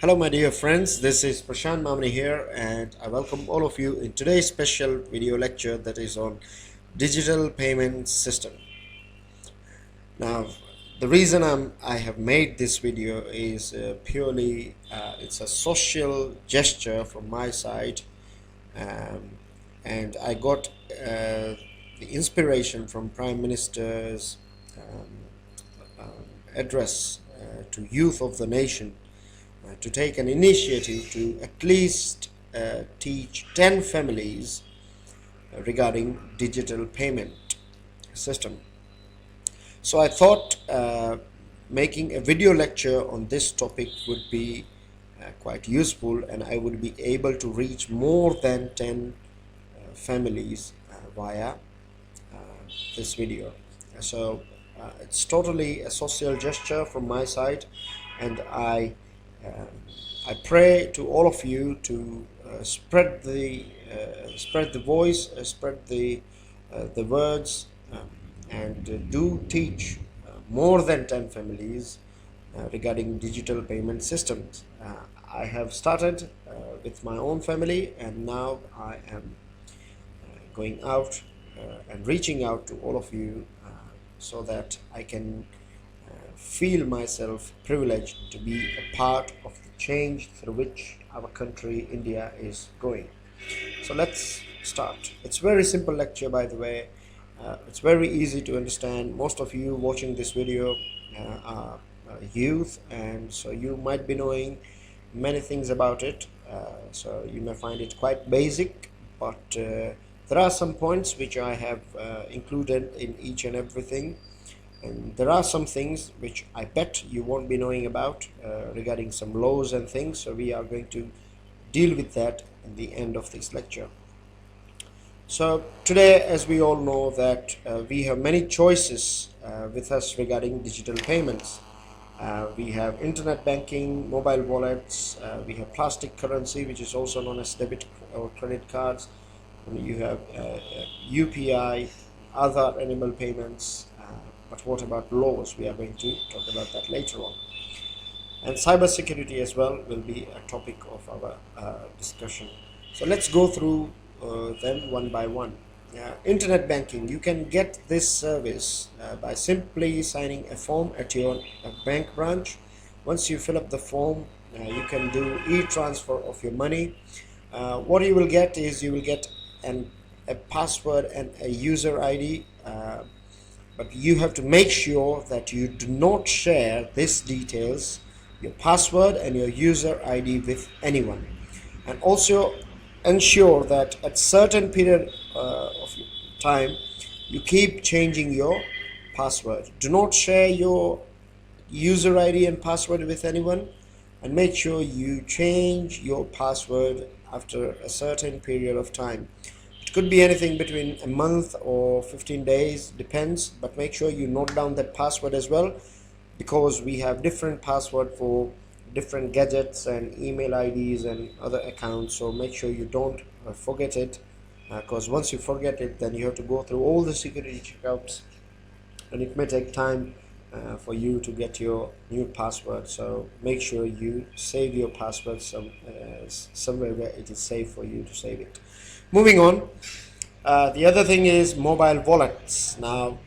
Hello my dear friends, this is Prashant Mamani here and I welcome all of you in today's special video lecture that is on digital payment system. Now the reason I have made this video is purely it's a social gesture from my side, um, and I got the inspiration from Prime Minister's address to youth of the nation to take an initiative to at least teach 10 families regarding digital payment system. So I thought making a video lecture on this topic would be quite useful, and I would be able to reach more than 10 families via this video. So it's totally a social gesture from my side, and I pray to all of you to spread the voice, spread the words, and do teach more than 10 families regarding digital payment systems. I have started with my own family, and now I am going out and reaching out to all of you so that I can feel myself privileged to be a part of the change through which our country, India, is going. So let's start. It's very simple lecture, by the way. It's very easy to understand. Most of you watching this video are youth, and so you might be knowing many things about it. So you may find it quite basic, but there are some points which I have included in each and everything. And there are some things which I bet you won't be knowing about regarding some laws and things. So we are going to deal with that in the end of this lecture. So today, as we all know, that we have many choices with us regarding digital payments. We have internet banking, mobile wallets, we have plastic currency, which is also known as debit or credit cards. And you have UPI, other animal payments. But what about laws? We are going to talk about that later on. And cyber security as well will be a topic of our discussion. So let's go through them one by one. Internet banking. You can get this service by simply signing a form at your bank branch. Once you fill up the form, you can do e-transfer of your money. What you will get is you will get a password and a user ID. But you have to make sure that you do not share these details, your password and your user ID, with anyone. And also ensure that at certain period of time you keep changing your password. Do not share your user ID and password with anyone, and make sure you change your password after a certain period of time. Could be anything between a month or 15 days, depends, but make sure you note down that password as well, because we have different password for different gadgets and email IDs and other accounts. So make sure you don't forget it, because once you forget it, then you have to go through all the security checkouts, and it may take time for you to get your new password. So make sure you save your password somewhere where it is safe for you to save it. Moving on, the other thing is mobile wallets. Now,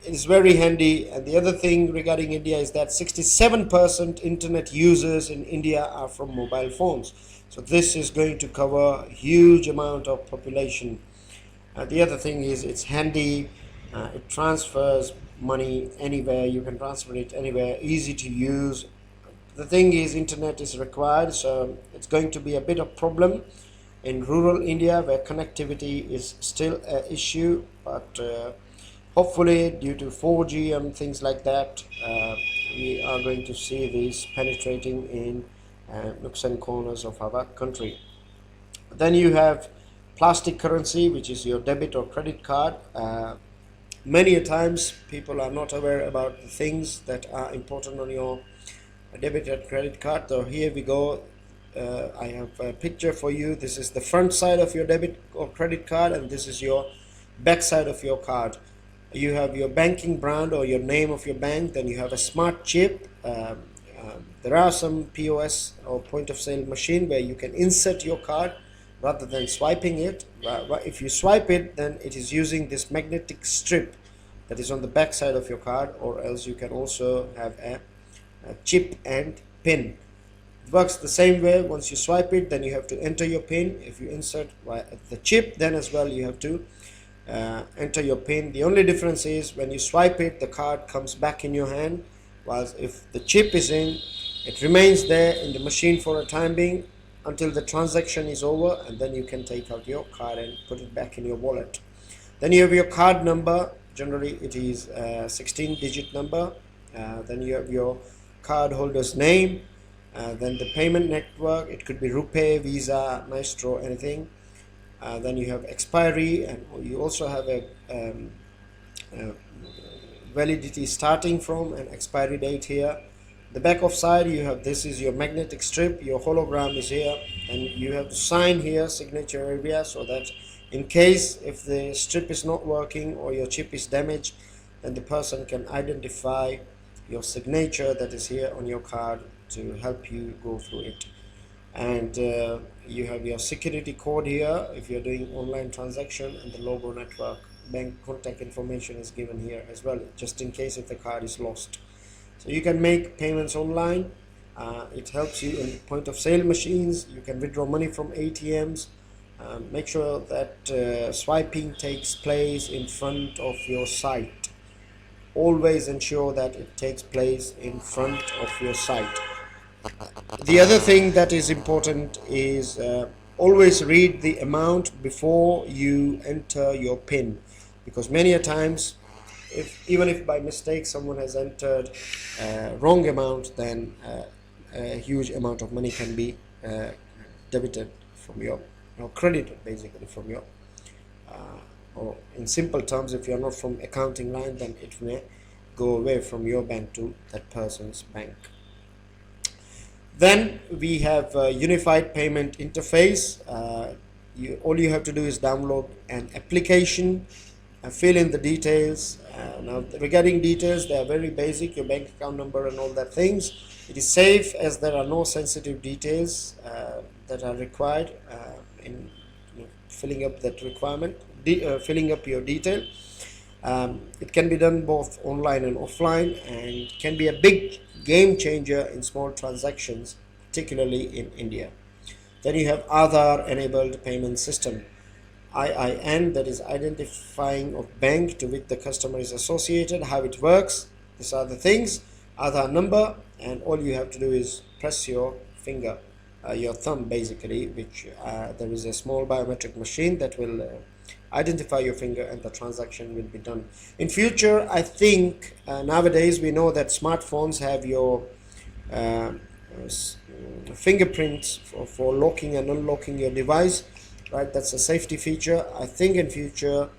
it is very handy, and the other thing regarding India is that 67% internet users in India are from mobile phones. So this is going to cover a huge amount of population. The other thing is it's handy. It transfers money anywhere. You can transfer it anywhere, easy to use. The thing is internet is required, so it's going to be a bit of problem in rural India where connectivity is still an issue, but hopefully due to 4G and things like that, we are going to see these penetrating in nooks and corners of our country. Then you have plastic currency, which is your debit or credit card. Many a times people are not aware about the things that are important on your debit and credit card. So here we go. I have a picture for you. This is the front side of your debit or credit card, and this is your back side of your card. You have your banking brand or your name of your bank, then you have a smart chip There are some POS or point of sale machine where you can insert your card rather than swiping it. If you swipe it, then it is using this magnetic strip that is on the back side of your card, or else you can also have a chip and pin. It works the same way. Once you swipe it, then you have to enter your pin. If you insert the chip, then as well you have to enter your pin. The only difference is when you swipe it, the card comes back in your hand, whilst if the chip is in, it remains there in the machine for a time being until the transaction is over, and then you can take out your card and put it back in your wallet. Then you have your card number. Generally it is a 16-digit number. Then you have your card holder's name, then the payment network. It could be RuPay, Visa, Maestro, anything. Then you have expiry, and you also have a validity starting from and expiry date here. The back of side, you have, this is your magnetic strip, your hologram is here, and you have to sign here, signature area, so that in case if the strip is not working or your chip is damaged, then the person can identify your signature that is here on your card to help you go through it. And you have your security code here if you're doing online transaction, and the logo, network, bank contact information is given here as well, just in case if the card is lost. So you can make payments online. It helps you in point of sale machines. You can withdraw money from ATMs. Make sure that swiping takes place in front of your site. Always ensure that it takes place in front of your site. The other thing that is important is always read the amount before you enter your PIN, because many a times, even if by mistake someone has entered wrong amount, then a huge amount of money can be debited from your, credited basically from your, or in simple terms, if you are not from accounting line, then it may go away from your bank to that person's bank. Then we have a unified payment interface. All you have to do is download an application, fill in the details. Now regarding details, they are very basic, your bank account number and all that things. It is safe as there are no sensitive details that are required in filling up that requirement, filling up your detail. It can be done both online and offline, and can be a big game changer in small transactions, particularly in India. Then you have Aadhaar enabled payment system, IIN, that is identifying of bank to which the customer is associated. How it works, these are the things: Aadhaar number, and all you have to do is press your finger, your thumb basically, which there is a small biometric machine that will identify your finger, and the transaction will be done. In future, I think nowadays we know that smartphones have your fingerprints for locking and unlocking your device, right? That's a safety feature. I think in future,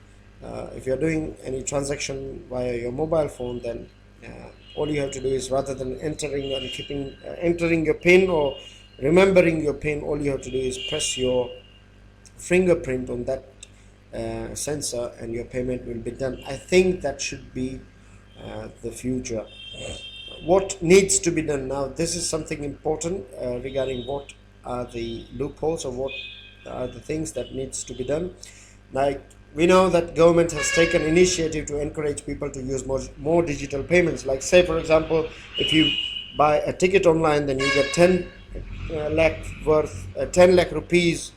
if you're doing any transaction via your mobile phone, then all you have to do is, rather than entering and entering your PIN or remembering your PIN, all you have to do is press your fingerprint on that sensor, and your payment will be done. I think that should be the future. What needs to be done now? This is something important regarding what are the loopholes, or what are the things that needs to be done. Like, we know that government has taken initiative to encourage people to use more digital payments. Like, say for example, if you buy a ticket online, then you get 10 lakh worth 10 lakh rupees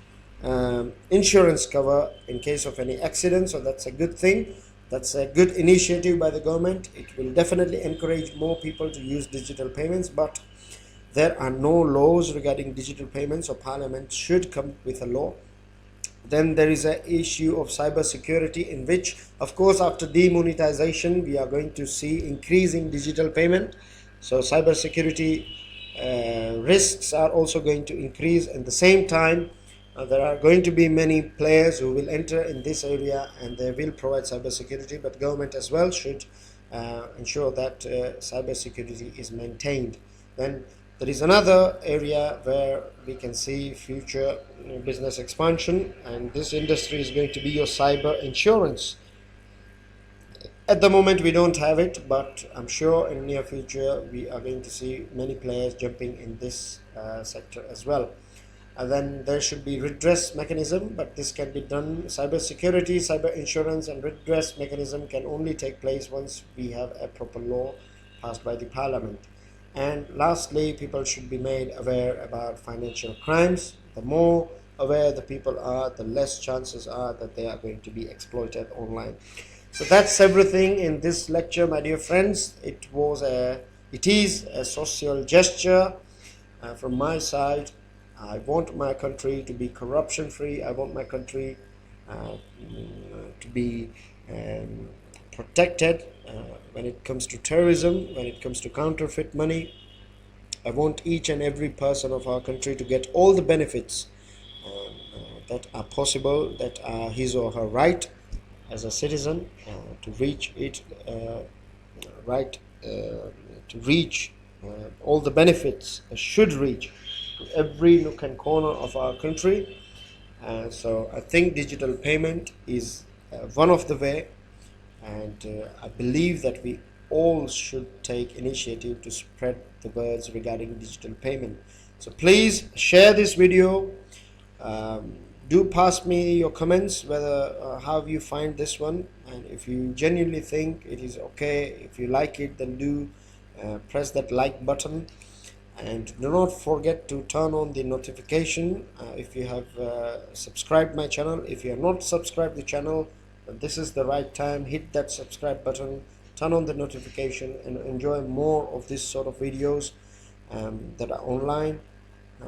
insurance cover in case of any accident. So that's a good thing. That's a good initiative by the government. It will definitely encourage more people to use digital payments, but there are no laws regarding digital payments, so Parliament should come with a law. Then there is an issue of cyber security, in which, of course, after demonetization, we are going to see increasing digital payment. So cyber security risks are also going to increase. At the same time, there are going to be many players who will enter in this area, and they will provide cyber security, but government as well should ensure that cyber security is maintained. Then there is another area where we can see future business expansion, and this industry is going to be your cyber insurance. At the moment we don't have it, but I'm sure in near future we are going to see many players jumping in this sector as well. And then there should be redress mechanism, but this can be done. Cyber security, cyber insurance and redress mechanism can only take place once we have a proper law passed by the parliament. And lastly, people should be made aware about financial crimes. The more aware the people are, the less chances are that they are going to be exploited online. So that's everything in this lecture, my dear friends. It is a social gesture from my side. I want my country to be corruption free. I want my country to be protected when it comes to terrorism, when it comes to counterfeit money. I want each and every person of our country to get all the benefits that are possible, that are his or her right as a citizen, to reach it, right to reach all the benefits should reach to every nook and corner of our country. So I think digital payment is one of the way, and I believe that we all should take initiative to spread the words regarding digital payment. So please share this video. Do pass me your comments whether how you find this one, and if you genuinely think it is okay, if you like it, then do press that like button, and do not forget to turn on the notification if you have subscribed my channel. If you have not subscribed the channel, this is the right time. Hit that subscribe button, turn on the notification, and enjoy more of this sort of videos that are online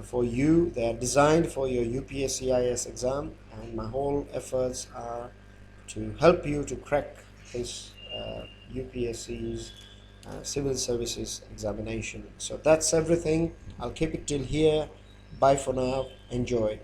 for you. They are designed for your UPSC IAS exam, and my whole efforts are to help you to crack this UPSC's civil services examination. So that's everything. I'll keep it till here. Bye for now. Enjoy.